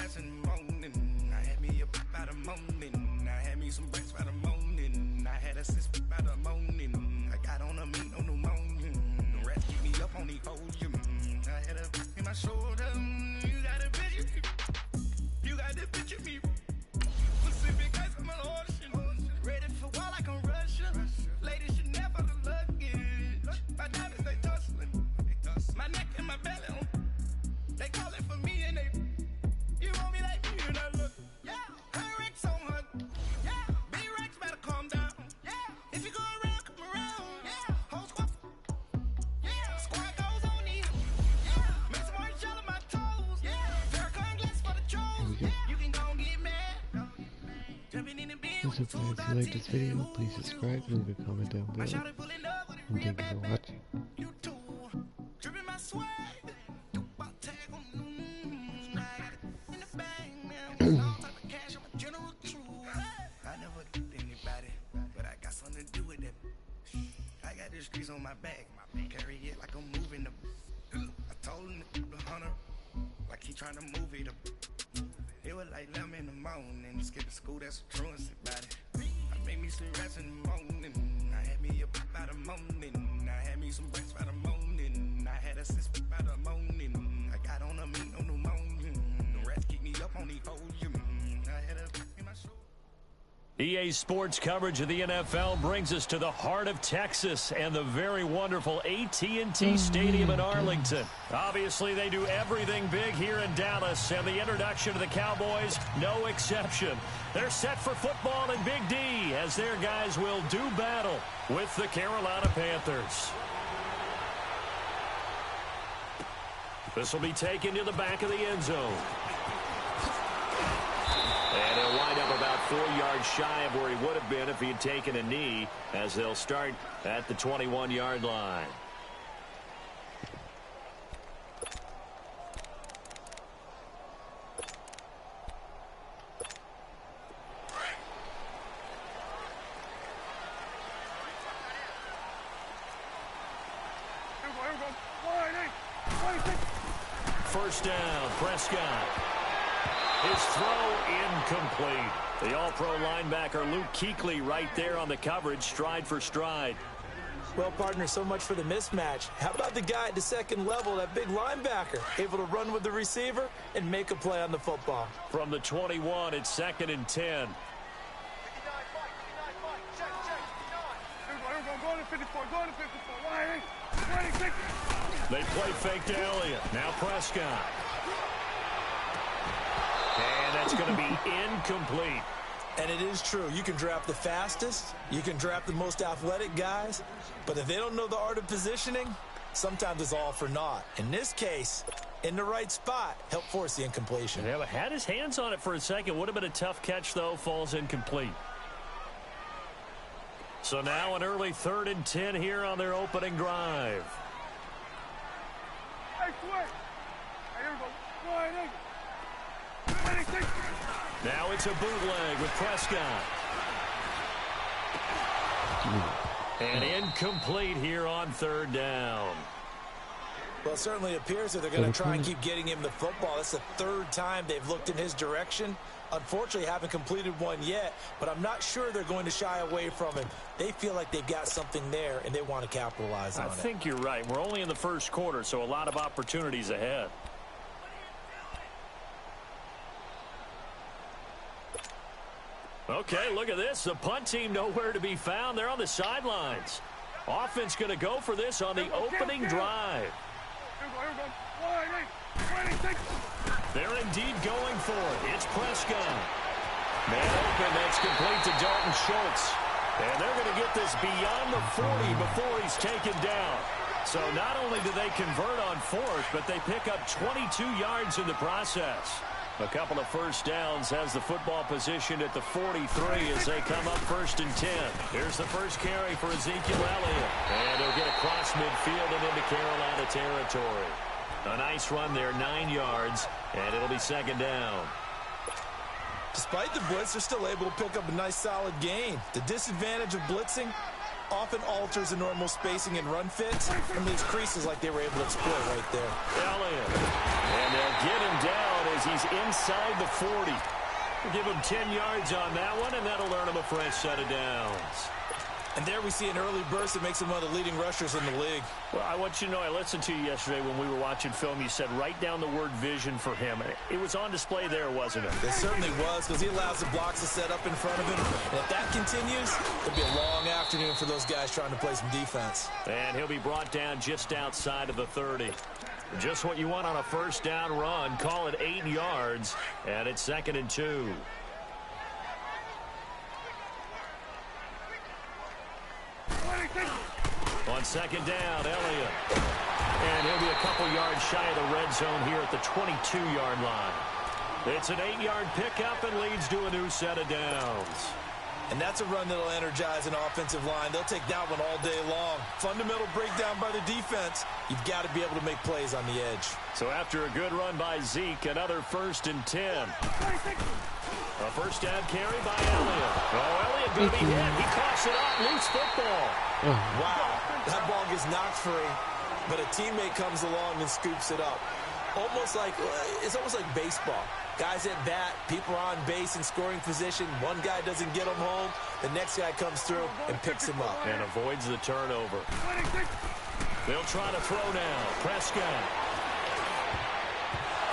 rest in the morning. I had me a pop by the morning. I had me some breaks by the morning. I had a sis by the morning. I got on a meat, no pneumonia. The rest keep me up on the podium. I had a in my shoulder. You got a picture. You got the picture me. Pacific ice on my ocean. Ready for war like I'm Russian. Ladies should never the luggage. My diamonds they tussling. My neck and my belly on. They call it for me and they. You want me like you, and I look. Yeah. Her Rex on her. Yeah. B-Rex better calm down. Yeah. If you go around, come around. Yeah. Whole squad. Yeah. Squad goes on me. Yeah. Make some orange gel on my toes. Yeah. Farrakhan glass for the trolls. Yeah. You can go and get mad. Jumping in the bin with If you like this video, please subscribe, leave a comment down below, and thank you for watching. you too. Dripping my swag. Tag on. I got it in the bag now. All type of cash on my general crew. I never did anybody, but I got something to do with it. I got the streets on my back. Carry it like I'm moving the. I told him to the hunter, like he trying to move it up. It was like 11 in the morning. Skip to school, that's a truancy about it. I made me some rest in the morning. I had me a pop by the morning. I had me some breaks by the morning. I had a sis by the morning. I got on a meat, no pneumonia. The rest keep me up on the podium. I had a in my show. EA Sports coverage of the NFL brings us to the heart of Texas and the very wonderful AT&T Stadium in Arlington. Obviously, they do everything big here in Dallas, and the introduction to the Cowboys, no exception. They're set for football in Big D as their guys will do battle with the Carolina Panthers. This will be taken to the back of the end zone. And he'll wind up about 4 yards shy of where he would have been if he had taken a knee, as they'll start at the 21-yard line. First down, Prescott. His throw incomplete. The all-pro linebacker Luke Kuechly right there on the coverage, stride for stride. Well, partner, so much for the mismatch. How about the guy at the second level, that big linebacker, able to run with the receiver and make a play on the football? From the 21, it's 2nd and 10. They play fake to Elliott. Now Prescott. And that's going to be incomplete. And it is true. You can draft the fastest. You can draft the most athletic guys. But if they don't know the art of positioning, sometimes it's all for naught. In this case, in the right spot, help force the incompletion. Yeah, had his hands on it for a second. Would have been a tough catch, though. Falls incomplete. So now an early 3rd and 10 here on their opening drive. Now it's a bootleg with Prescott. And incomplete here on 3rd down. Well, it certainly appears that they're going to try and keep getting him the football. That's the 3rd time they've looked in his direction. Unfortunately, haven't completed one yet, but I'm not sure they're going to shy away from him. They feel like they've got something there, and they want to capitalize on it. I think you're right. We're only in the first quarter, so a lot of opportunities ahead. Okay, look at this. The punt team nowhere to be found. They're on the sidelines. Offense going to go for this on the opening drive. They're indeed going for it. It's Prescott. Man open, that's complete to Dalton Schultz. And they're going to get this beyond the 40 before he's taken down. So not only do they convert on 4th, but they pick up 22 yards in the process. A couple of first downs has the football position at the 43 as they come up 1st and 10. Here's the first carry for Ezekiel Elliott. And he'll get across midfield and into Carolina territory. A nice run there, 9 yards, and it'll be 2nd down. Despite the blitz, they're still able to pick up a nice solid gain. The disadvantage of blitzing often alters the normal spacing and run fits and leaves creases like they were able to exploit right there. Elliott. And they'll get him down down as he's inside the 40. We'll give him 10 yards on that one, and that'll earn him a fresh set of downs. And there we see an early burst that makes him one of the leading rushers in the league. Well, I want you to know, I listened to you yesterday when we were watching film. You said write down the word vision for him. It was on display there, wasn't it? It certainly was, because he allows the blocks to set up in front of him. And if that continues, it'll be a long afternoon for those guys trying to play some defense. And he'll be brought down just outside of the 30. Just what you want on a first down run. Call it 8 yards, and it's 2nd and 2. On 2nd down, Elliott. And he'll be a couple yards shy of the red zone here at the 22-yard line. It's an 8-yard pickup and leads to a new set of downs. And that's a run that'll energize an offensive line. They'll take that one all day long. Fundamental breakdown by the defense. You've got to be able to make plays on the edge. So after a good run by Zeke, another 1st and 10. A first down carry by Elliott. Oh, Elliott going to be hit. He coughs it up. Loose football. Wow. That ball gets knocked free, but a teammate comes along and scoops it up. It's almost like baseball. Guys at bat, people are on base in scoring position. One guy doesn't get him home. The next guy comes through and picks him up. And avoids the turnover. They'll try to throw now. Prescott.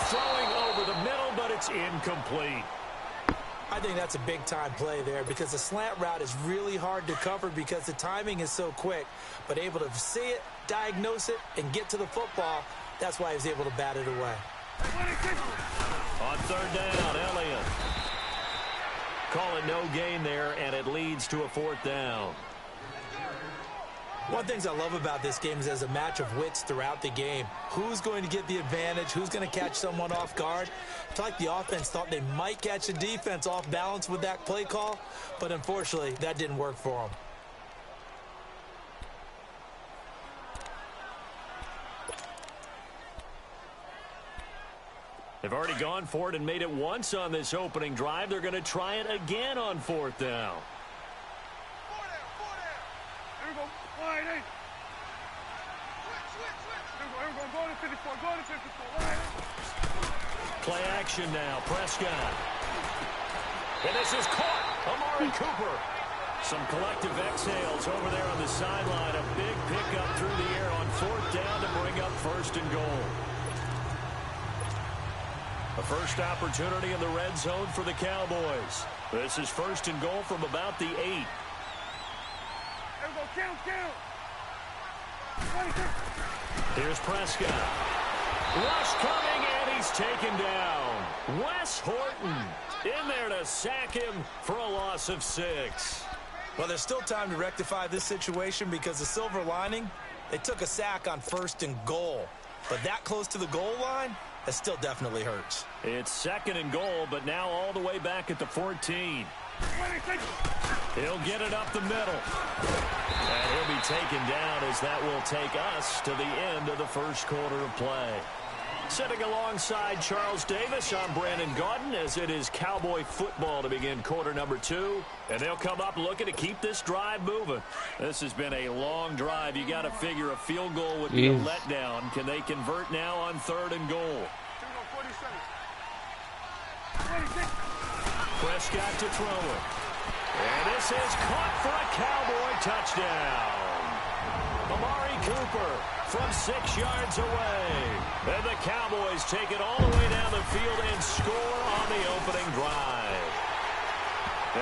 Throwing over the middle, but it's incomplete. I think that's a big-time play there because the slant route is really hard to cover because the timing is so quick. But able to see it, diagnose it, and get to the football, that's why he was able to bat it away. On 3rd down, Elliott. Call it no gain there, and it leads to a 4th down. One of the things I love about this game is there's a match of wits throughout the game. Who's going to get the advantage? Who's going to catch someone off guard? It's like the offense thought they might catch the defense off balance with that play call, but unfortunately, that didn't work for them. They've already gone for it and made it once on this opening drive. They're going to try it again on 4th down. Play action now. Prescott. And this is caught. Amari Cooper. Some collective exhales over there on the sideline. A big pickup through the air on 4th down to bring up 1st and goal. A first opportunity in the red zone for the Cowboys. This is 1st and goal from about the 8. Here's Prescott. Rush coming, and he's taken down. Wes Horton in there to sack him for a loss of 6. Well, there's still time to rectify this situation because the silver lining, they took a sack on 1st and goal. But that close to the goal line, that still definitely hurts. It's 2nd and goal, but now all the way back at the 14. He'll get it up the middle. And he'll be taken down as that will take us to the end of the first quarter of play. Sitting alongside Charles Davis, I'm Brandon Gaudin as it is Cowboy football to begin quarter number 2. And they'll come up looking to keep this drive moving. This has been a long drive. You got to figure a field goal would be a letdown. Can they convert now on 3rd and goal? Prescott to throw it. And this is caught for a Cowboy touchdown. Amari Cooper from 6 yards away. And the Cowboys take it all the way down the field and score on the opening drive.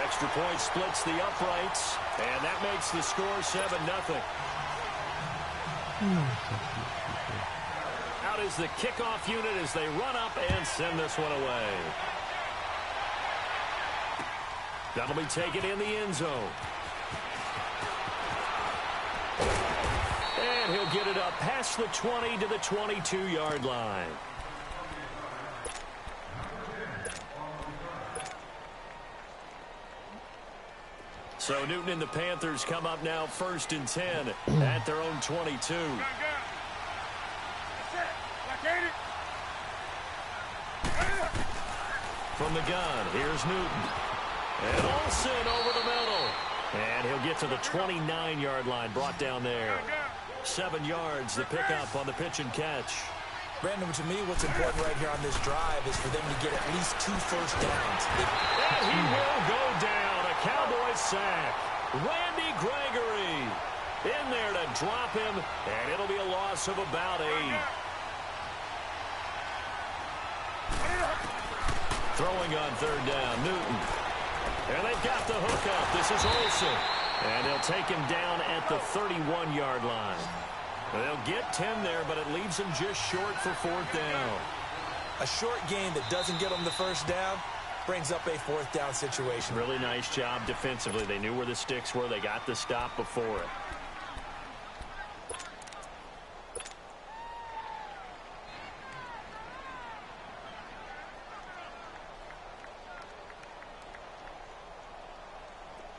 Extra point splits the uprights, and that makes the score 7-0. Out is the kickoff unit as they run up and send this one away. That'll be taken in the end zone. And he'll get it up past the 20 to the 22-yard line. So Newton and the Panthers come up now 1st and 10 at their own 22. From the gun, here's Newton. And Olsen over the middle. And he'll get to the 29-yard line, brought down there. 7 yards, the pickup on the pitch and catch. Brandon, to me, what's important right here on this drive is for them to get at least 2 first downs. And he will go down. A Cowboys sack. Randy Gregory in there to drop him, and it'll be a loss of about 8. Throwing on 3rd down, Newton. And they've got the hookup. This is Olsen. And they'll take him down at the 31-yard line. They'll get 10 there, but it leaves them just short for 4th down. A short gain that doesn't get them the first down brings up a 4th down situation. Really nice job defensively. They knew where the sticks were. They got the stop before it.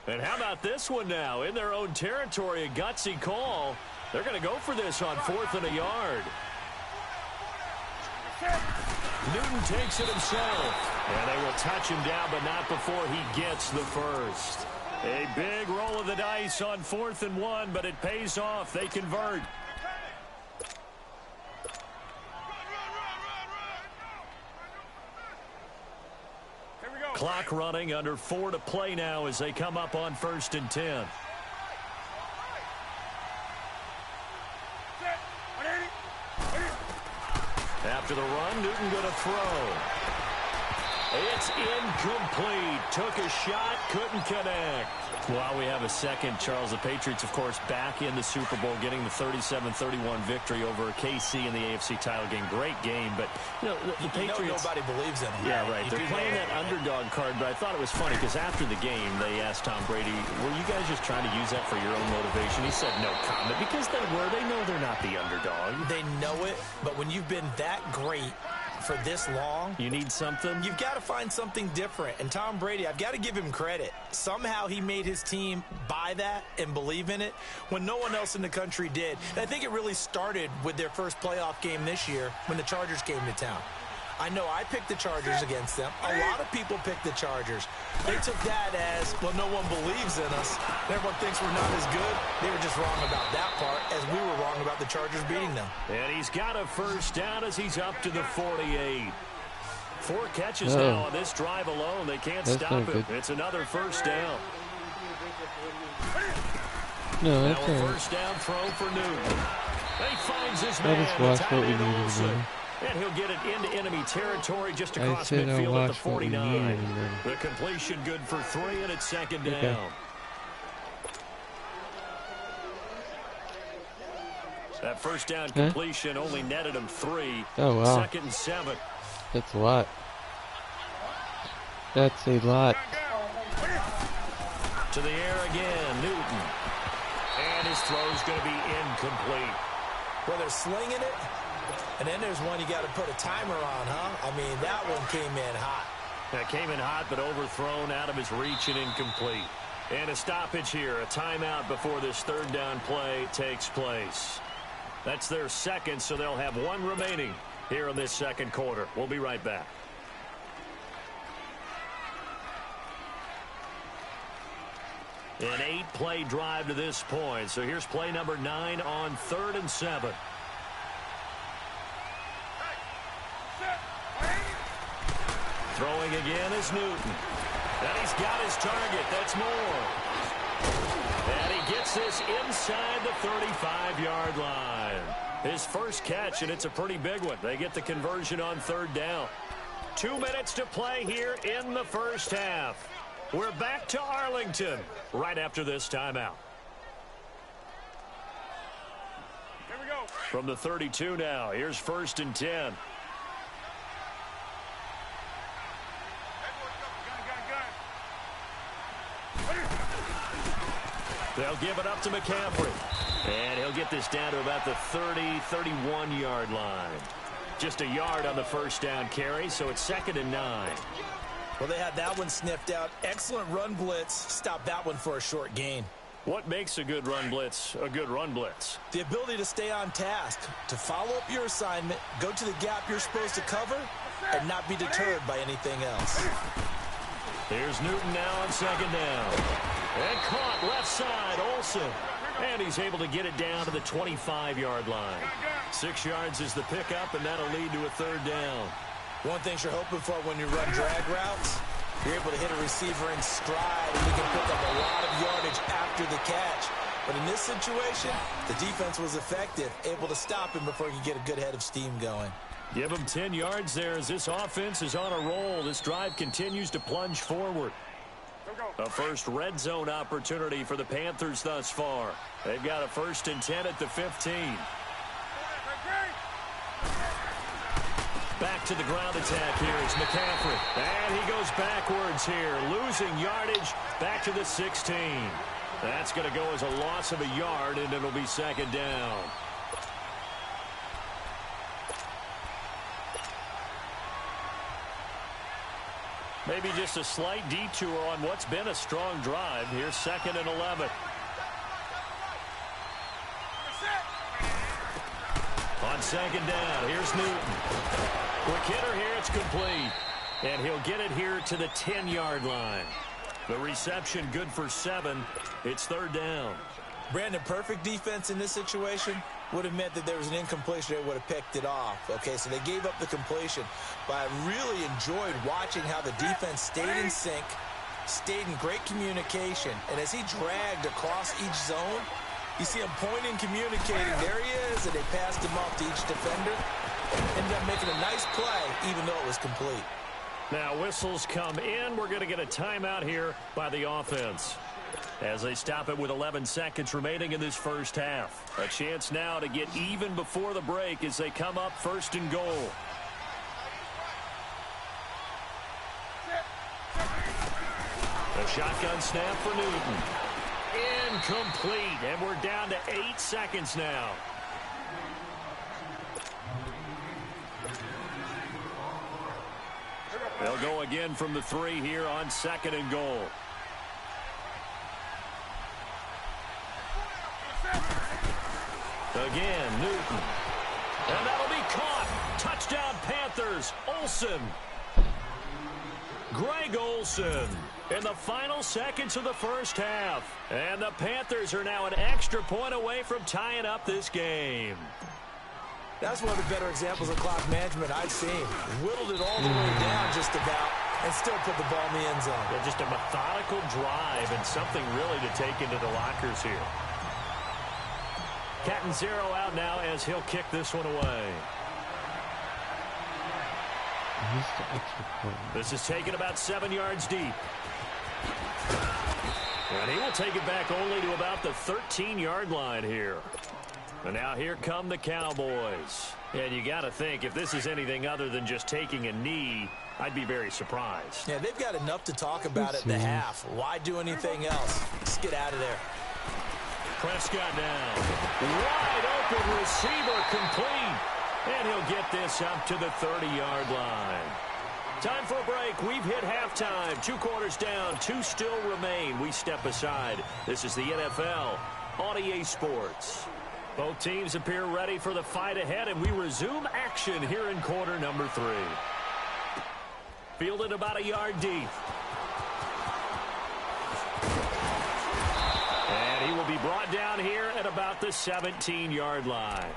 And how about this one now? In their own territory, a gutsy call. They're going to go for this on 4th and a yard. Newton takes it himself. And they will touch him down, but not before he gets the first. A big roll of the dice on 4th and 1, but it pays off. They convert. Clock running, under 4 to play now as they come up on 1st and 10. After the run, Newton going to throw. It's incomplete. Took a shot, couldn't connect. While we have a second, Charles, the Patriots, of course, back in the Super Bowl, getting the 37-31 victory over KC in the AFC title game. Great game, but you know, the Patriots. Nobody believes in them. Yeah, right. They're playing that underdog card, but I thought it was funny because after the game, they asked Tom Brady, "Were you guys just trying to use that for your own motivation?" He said, "No comment," because they were. They know they're not the underdog. They know it, but when you've been that great for this long, you need something. You've got to find something different. And Tom Brady, I've got to give him credit. Somehow he made his team buy that and believe in it when no one else in the country did. And I think it really started with their first playoff game this year when the Chargers came to town. I know I picked the Chargers against them. A lot of people picked the Chargers. They took that as, well, no one believes in us. Everyone thinks we're not as good. They were just wrong about that part, as we were wrong about the Chargers beating them. And he's got a first down as he's up to the 48. 4 catches now on this drive alone. They can't stop him. It's another first down. No, that's now a first down throw for Newton. He finds his man. Watch what we needed. And he'll get it into enemy territory just across midfield at the 49. The completion good for 3, and it's 2nd down. Okay. That first down completion only netted him 3. Oh, wow. 2nd and 7. That's a lot. That's a lot. To the air again, Newton. And his throw's going to be incomplete. Well, they're slinging it. And then there's one you got to put a timer on, huh? I mean, that one came in hot. That came in hot, but overthrown, out of his reach and incomplete. And a stoppage here, a timeout before this 3rd down play takes place. That's their 2nd, so they'll have 1 remaining here in this 2nd quarter. We'll be right back. An 8-play drive to this point. So here's play number 9 on 3rd and 7. Throwing again is Newton. And he's got his target. That's Moore. And he gets this inside the 35-yard line. His first catch, and it's a pretty big one. They get the conversion on 3rd down. 2 minutes to play here in the first half. We're back to Arlington right after this timeout. Here we go. From the 32 now, here's 1st and 10. They'll give it up to McCaffrey. And he'll get this down to about the 30, 31-yard line. Just a yard on the first down carry, so it's 2nd and 9. Well, they had that one sniffed out. Excellent run blitz. Stop that one for a short gain. What makes a good run blitz a good run blitz? The ability to stay on task, to follow up your assignment, go to the gap you're supposed to cover, and not be deterred by anything else. Here's Newton now on 2nd down. And caught left side, Olsen. And he's able to get it down to the 25-yard line. 6 yards is the pickup, and that'll lead to a third down. One thing you're hoping for when you run drag routes, you're able to hit a receiver in stride, and you can pick up a lot of yardage after the catch. But in this situation, the defense was effective, able to stop him before he could get a good head of steam going. Give him 10 yards there as this offense is on a roll. This drive continues to plunge forward. A first red zone opportunity for the Panthers thus far. They've got a 1st and 10 at the 15. Back to the ground attack here is McCaffrey. And he goes backwards here, losing yardage back to the 16. That's going to go as a loss of a yard, and it'll be 2nd down. Maybe just a slight detour on what's been a strong drive. Here's 2nd and 11. On 2nd down, here's Newton. Quick hitter here, it's complete. And he'll get it here to the 10-yard line. The reception good for 7. It's 3rd down. Brandon, perfect defense in this situation would have meant that there was an incompletion. They would have picked it off. Okay, so they gave up the completion. But I really enjoyed watching how the defense stayed in sync, stayed in great communication. And as he dragged across each zone, you see him pointing, communicating. There he is, and they passed him off to each defender. Ended up making a nice play, even though it was complete. Now whistles come in. We're going to get a timeout here by the offense as they stop it with 11 seconds remaining in this first half. A chance now to get even before the break as they come up 1st and goal. A shotgun snap for Newton. Incomplete, and we're down to 8 seconds now. They'll go again from the 3 here on 2nd and goal. Again, Newton. And that'll be caught. Touchdown, Panthers. Olsen. Greg Olsen in the final seconds of the first half. And the Panthers are now an extra point away from tying up this game. That's one of the better examples of clock management I've seen. Whittled it all the way down just about and still put the ball in the end zone. Yeah, just a methodical drive and something really to take into the lockers here. Catanzaro out now as he'll kick this one away. This is taken about 7 yards deep. And he will take it back only to about the 13-yard line here. And now here come the Cowboys. And you got to think, if this is anything other than just taking a knee, I'd be very surprised. Yeah, they've got enough to talk about at the half. Why do anything else? Just get out of there. Prescott now. Wide open receiver complete. And he'll get this up to the 30-yard line. Time for a break. We've hit halftime. 2 quarters down. 2 still remain. We step aside. This is the NFL on EA Sports. Both teams appear ready for the fight ahead, and we resume action here in quarter number 3. Fielded about a yard deep. And he will be brought down here at about the 17-yard line.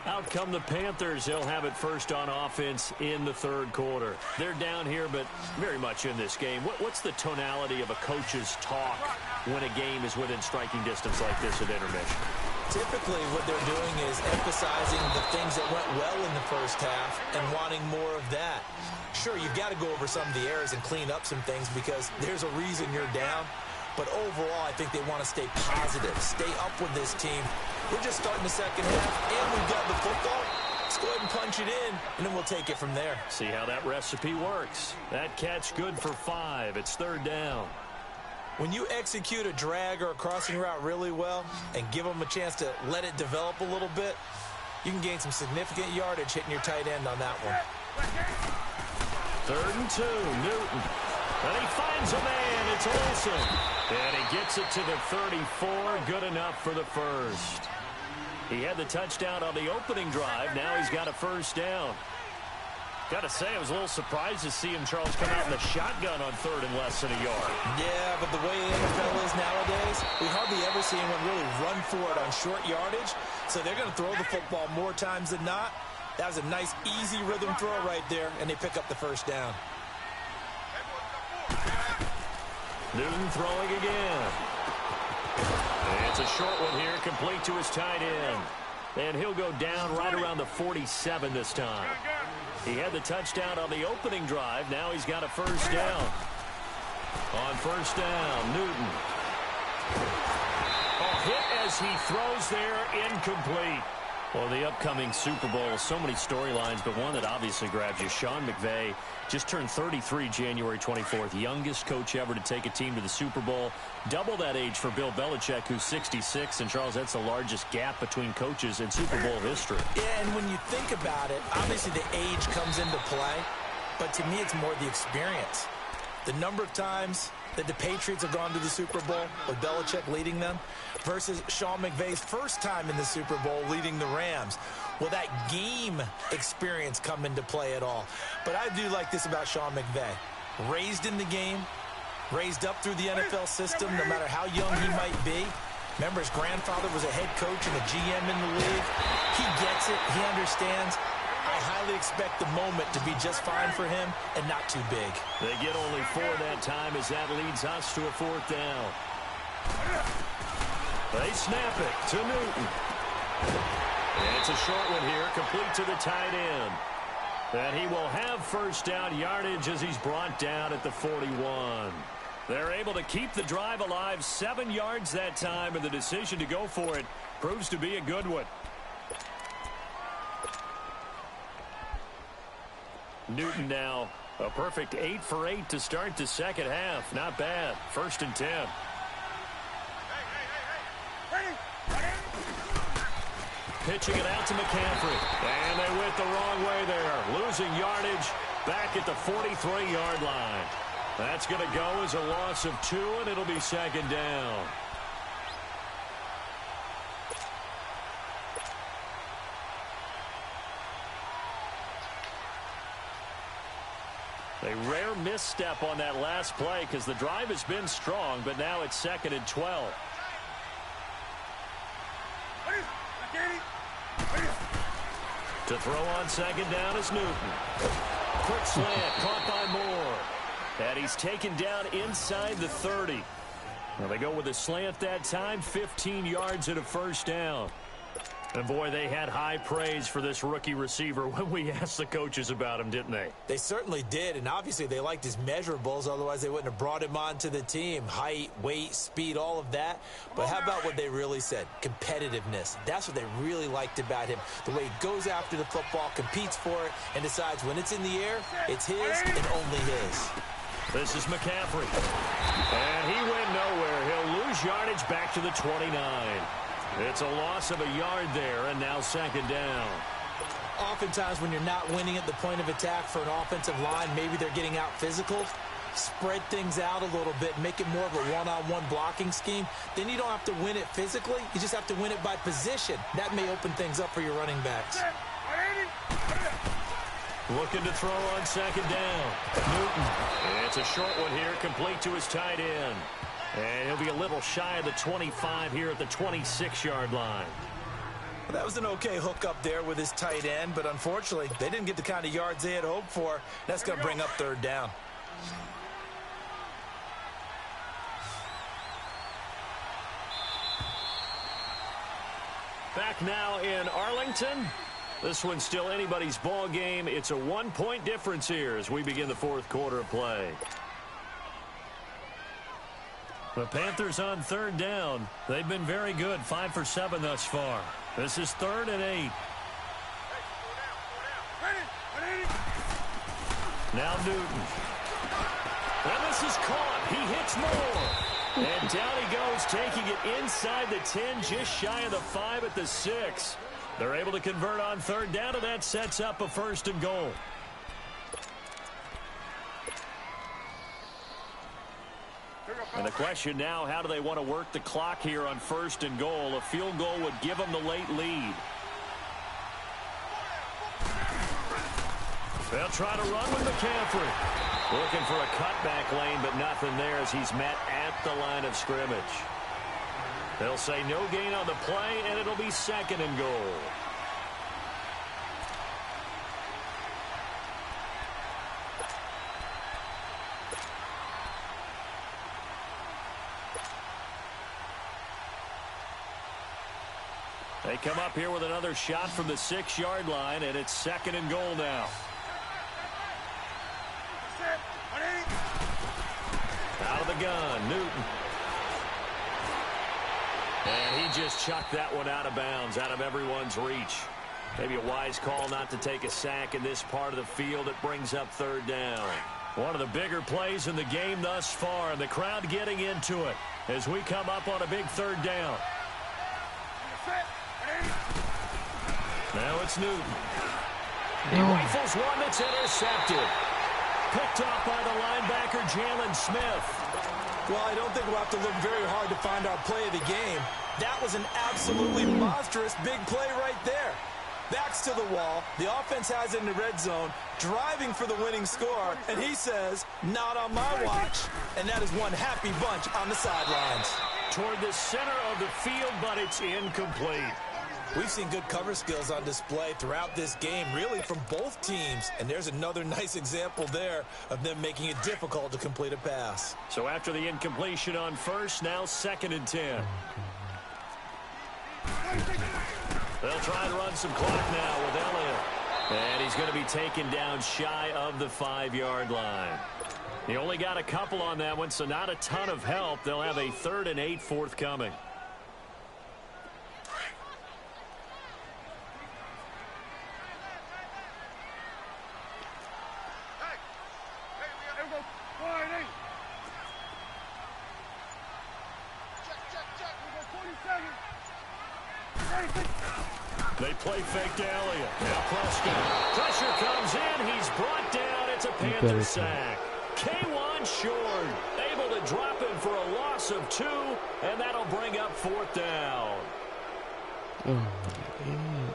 Out come the Panthers. They'll have it first on offense in the 3rd quarter. They're down here, but very much in this game. What's the tonality of a coach's talk when a game is within striking distance like this at intermission? Typically, what they're doing is emphasizing the things that went well in the first half and wanting more of that. Sure, you've got to go over some of the errors and clean up some things because there's a reason you're down. But overall, I think they want to stay positive, stay up with this team. We're just starting the second half, and we've got the football. Let's go ahead and punch it in, and then we'll take it from there. See how that recipe works. That catch good for 5. It's 3rd down. When you execute a drag or a crossing route really well and give them a chance to let it develop a little bit, you can gain some significant yardage hitting your tight end on that one. 3rd and 2, Newton. And he finds a man. It's Olsen. And he gets it to the 34. Good enough for the first. He had the touchdown on the opening drive. Now he's got a 1st down. Got to say, I was a little surprised to see him, Charles, come out in the shotgun on third and less than a yard. Yeah, but the way the NFL is nowadays, we hardly ever see anyone really run for it on short yardage. So they're going to throw the football more times than not. That was a nice, easy rhythm throw right there, and they pick up the first down. Newton throwing again. It's a short one here, complete to his tight end. And he'll go down right around the 47 this time. He had the touchdown on the opening drive. Now he's got a first down. On first down, Newton. A hit as he throws there, incomplete. Well, the upcoming Super Bowl, so many storylines, but one that obviously grabs you. Sean McVay just turned 33 January 24th. Youngest coach ever to take a team to the Super Bowl. Double that age for Bill Belichick, who's 66. And, Charles, that's the largest gap between coaches in Super Bowl history. Yeah, and when you think about it, obviously the age comes into play. But to me, it's more the experience. The number of times that the Patriots have gone to the Super Bowl with Belichick leading them versus Sean McVay's first time in the Super Bowl leading the Rams. Will that game experience come into play at all? But I do like this about Sean McVay. Raised in the game, raised up through the NFL system, no matter how young he might be. Remember, his grandfather was a head coach and a GM in the league. He gets it. He understands. I highly expect the moment to be just fine for him and not too big. They get only 4 that time as that leads us to a fourth down. They snap it to Newton. And it's a short one here, complete to the tight end. And he will have first down yardage as he's brought down at the 41. They're able to keep the drive alive, 7 yards that time, and the decision to go for it proves to be a good one. Newton now a perfect 8 for 8 to start the second half. Not bad. 1st and 10. Pitching it out to McCaffrey. And they went the wrong way there. Losing yardage back at the 43-yard line. That's going to go as a loss of 2, and it'll be second down. A rare misstep on that last play because the drive has been strong, but now it's 2nd and 12. To throw on second down is Newton. Quick slant, caught by Moore. And he's taken down inside the 30. Well, they go with a slant that time, 15 yards and a first down. And, boy, they had high praise for this rookie receiver when we asked the coaches about him, didn't they? They certainly did, and obviously they liked his measurables. Otherwise, they wouldn't have brought him onto the team. Height, weight, speed, all of that. But how about what they really said? Competitiveness. That's what they really liked about him. The way he goes after the football, competes for it, and decides when it's in the air, it's his and only his. This is McCaffrey. And he went nowhere. He'll lose yardage back to the 29. It's a loss of a yard there, and now second down. Oftentimes when you're not winning at the point of attack for an offensive line, maybe they're getting out physical, spread things out a little bit, make it more of a one-on-one blocking scheme. Then you don't have to win it physically. You just have to win it by position. That may open things up for your running backs. Looking to throw on second down. Newton. It's a short one here, complete to his tight end. And he'll be a little shy of the 25 here at the 26-yard line. Well, that was an okay hook up there with his tight end, but unfortunately, they didn't get the kind of yards they had hoped for. That's going to bring up third down. Back now in Arlington. This one's still anybody's ball game. It's a 1-point difference here as we begin the fourth quarter of play. The Panthers on third down. They've been very good, 5 for 7 thus far. This is 3rd and 8. Now Newton. And this is caught. He hits Moore. And down he goes, taking it inside the 10, just shy of the 5 at the 6. They're able to convert on third down, and that sets up a 1st and goal. And the question now, how do they want to work the clock here on 1st and goal? A field goal would give them the late lead. They'll try to run with McCaffrey. Looking for a cutback lane, but nothing there as he's met at the line of scrimmage. They'll say no gain on the play, and it'll be 2nd and goal. They come up here with another shot from the 6-yard line, and it's 2nd and goal now. Out of the gun, Newton. And he just chucked that one out of bounds, out of everyone's reach. Maybe a wise call not to take a sack in this part of the field. It brings up 3rd down. One of the bigger plays in the game thus far, and the crowd getting into it as we come up on a big 3rd down. Now it's Newton. He rifles one that's intercepted. Picked off by the linebacker, Jalen Smith. Well, I don't think we'll have to look very hard to find our play of the game. That was an absolutely monstrous big play right there. Backs to the wall. The offense has it in the red zone, driving for the winning score, and he says, not on my watch. And that is one happy bunch on the sidelines. Toward the center of the field, but it's incomplete. We've seen good cover skills on display throughout this game, really from both teams. And there's another nice example there of them making it difficult to complete a pass. So after the incompletion on first, now 2nd and 10. They'll try to run some clock now with Elliott. And he's going to be taken down shy of the 5-yard line. He only got a couple on that one, so not a ton of help. They'll have a 3rd and 8 forthcoming. They play fake to Elliott. Now Prescott. Pressure comes in. He's brought down. It's a Panther sack. K1 Short able to drop him for a loss of 2, and that'll bring up 4th down. Oh, my God.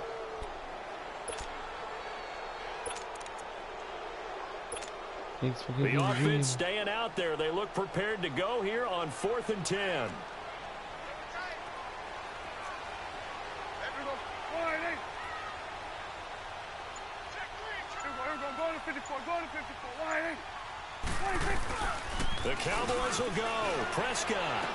Thanks for giving the me offense staying out there. They look prepared to go here on 4th and 10. The Cowboys will go. Prescott.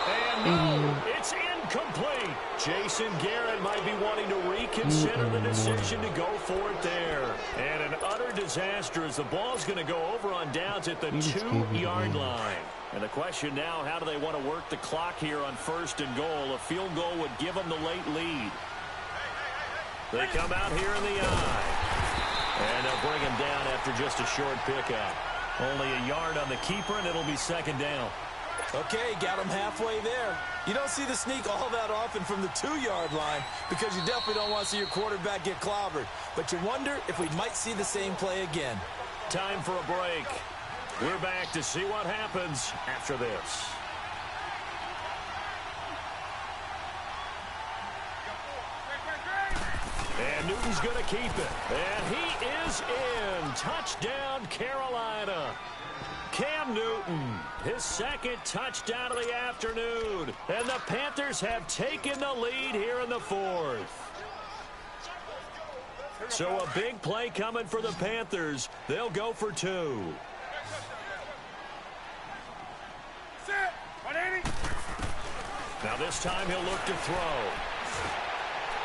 And no, it's incomplete. Jason Garrett might be wanting to reconsider the decision to go for it there. And an utter disaster as the ball's going to go over on downs at the 2-yard line. And the question now, how do they want to work the clock here on 1st and goal? A field goal would give them the late lead. They come out here in the eye. And they'll bring him down after just a short pickup. Only a yard on the keeper, and it'll be 2nd down. Okay, got him halfway there. You don't see the sneak all that often from the 2-yard line because you definitely don't want to see your quarterback get clobbered. But you wonder if we might see the same play again. Time for a break. We're back to see what happens after this. And Newton's going to keep it. And he is in. Touchdown, Carolina. Cam Newton, his 2nd touchdown of the afternoon. And the Panthers have taken the lead here in the 4th. So a big play coming for the Panthers. They'll go for 2. Now this time he'll look to throw.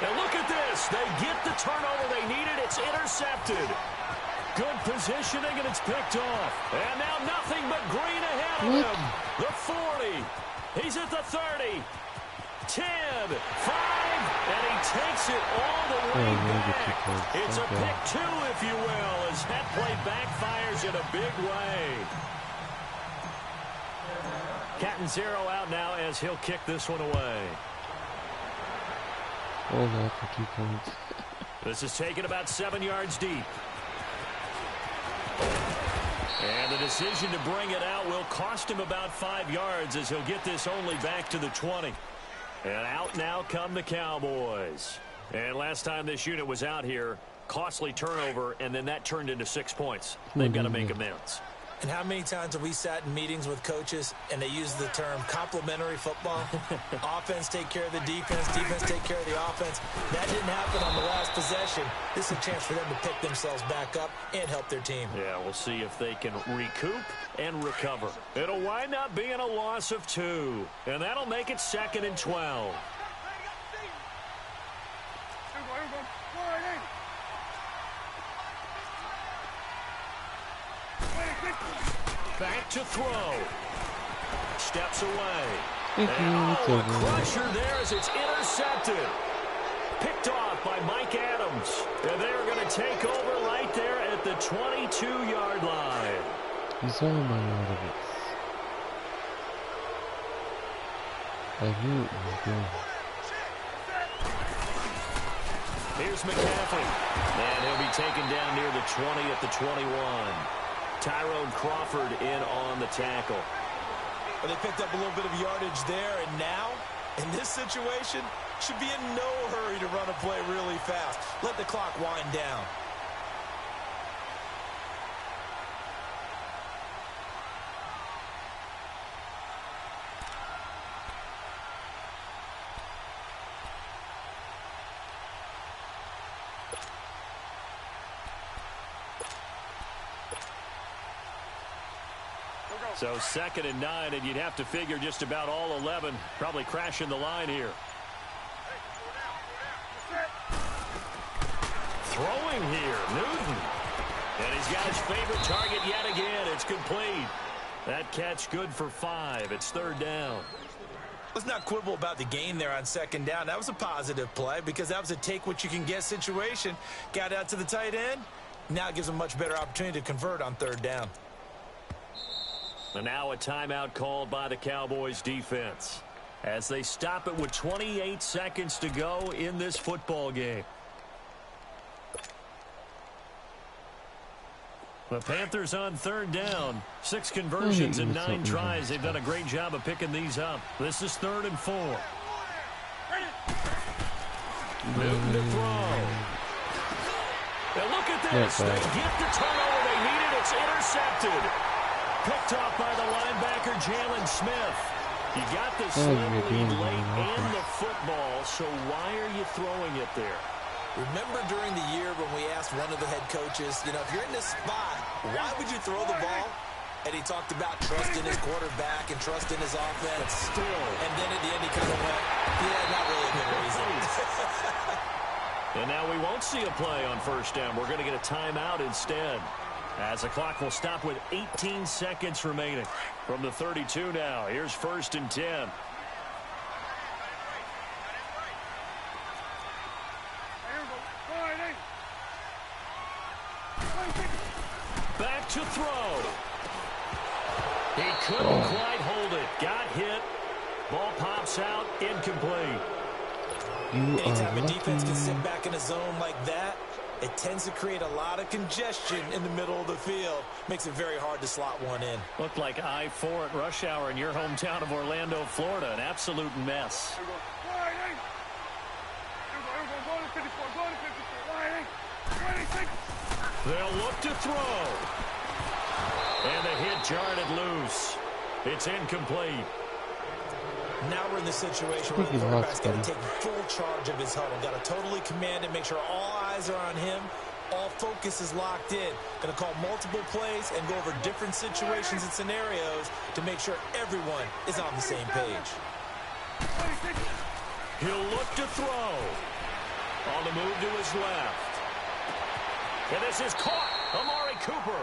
And look at this. They get the turnover they needed. It's intercepted. Good positioning, and it's picked off. And now nothing but green ahead of him. The 40. He's at the 30. 10, 5, and he takes it all the way back. It's a pick 2, if you will, as that play backfires in a big way. Catanzaro out now as he'll kick this one away. All that for 2 points. This is taken about 7 yards deep. And the decision to bring it out will cost him about 5 yards as he'll get this only back to the 20. And out now come the Cowboys. And last time this unit was out here, costly turnover, and then that turned into 6 points. They've got to make amends. And how many times have we sat in meetings with coaches and they use the term complementary football? Offense take care of the defense, defense take care of the offense. That didn't happen on the last possession. This is a chance for them to pick themselves back up and help their team. Yeah, we'll see if they can recoup and recover. It'll wind up being a loss of 2, and that'll make it 2nd and 12. Back to throw. Steps away. It's Crusher there as it's intercepted. Picked off by Mike Adams. And they're going to take over right there at the 22-yard line. He's all my out of it. I knew it was good. Here's McCaffrey. And he'll be taken down near the 20 at the 21. Tyrone Crawford in on the tackle. Well, they picked up a little bit of yardage there, and now, in this situation, should be in no hurry to run a play really fast. Let the clock wind down. So 2nd and 9, and you'd have to figure just about all 11 probably crashing the line here. Throwing here, Newton. And he's got his favorite target yet again. It's complete. That catch good for 5. It's 3rd down. Let's not quibble about the gain there on 2nd down. That was a positive play because that was a take-what-you-can-get situation. Got out to the tight end. Now it gives them a much better opportunity to convert on 3rd down. And now a timeout called by the Cowboys defense as they stop it with 28 seconds to go in this football game. The Panthers on 3rd down. 6 conversions and 9 tries. They've done a great job of picking these up. This is 3rd and 4. Newton to throw. Now look at this. They get the turnover they needed. It's intercepted. Picked off by the linebacker, Jalen Smith. You got the slim lead late in the football, so why are you throwing it there? Remember during the year when we asked one of the head coaches, you know, if you're in this spot, why would you throw the ball? And he talked about trust in his quarterback and trust in his offense. Still. And then at the end he kind of went, yeah, not really a good reason. And now we won't see a play on 1st down. We're going to get a timeout instead, as the clock will stop with 18 seconds remaining from the 32 now. Here's 1st and 10. Back to throw. He couldn't quite hold it. Got hit. Ball pops out. Incomplete. Anytime a defense can sit back in a zone like that, it tends to create a lot of congestion in the middle of the field. Makes it very hard to slot one in. Looked like I-4 at rush hour in your hometown of Orlando, Florida. An absolute mess. They'll look to throw. And the hit jarred it loose. It's incomplete. Now we're in the situation where the quarterback's got to take full charge of his huddle. Got to totally command it, make sure all eyes are on him. All focus is locked in. Going to call multiple plays and go over different situations and scenarios to make sure everyone is on the same page. He'll look to throw. On the move to his left. And this is caught. Amari Cooper.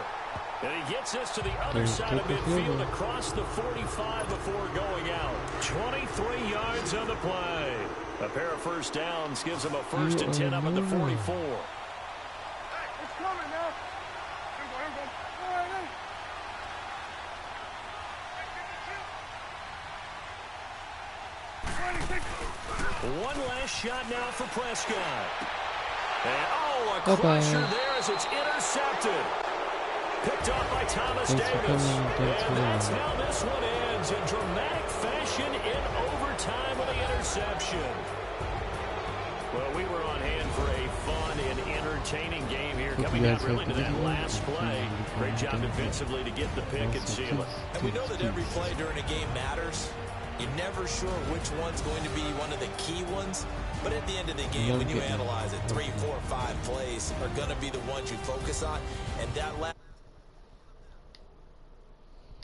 And he gets this to the other side of midfield across the 45 before going out. 23 yards on the play. A pair of 1st downs gives him a 1st and 10 up at the 44. One last shot now for Prescott. And, a crusher there as it's intercepted. Picked off by Thomas Davis. And that's how this one ends in dramatic fashion in overtime with the interception. Well, we were on hand for a fun and entertaining game here. Coming down really to that last play. Great job defensively to get the pick and seal it. And we know that every play during a game matters. You're never sure which one's going to be one of the key ones. But at the end of the game, when you analyze it, 3, 4, 5 plays are going to be the ones you focus on. And that last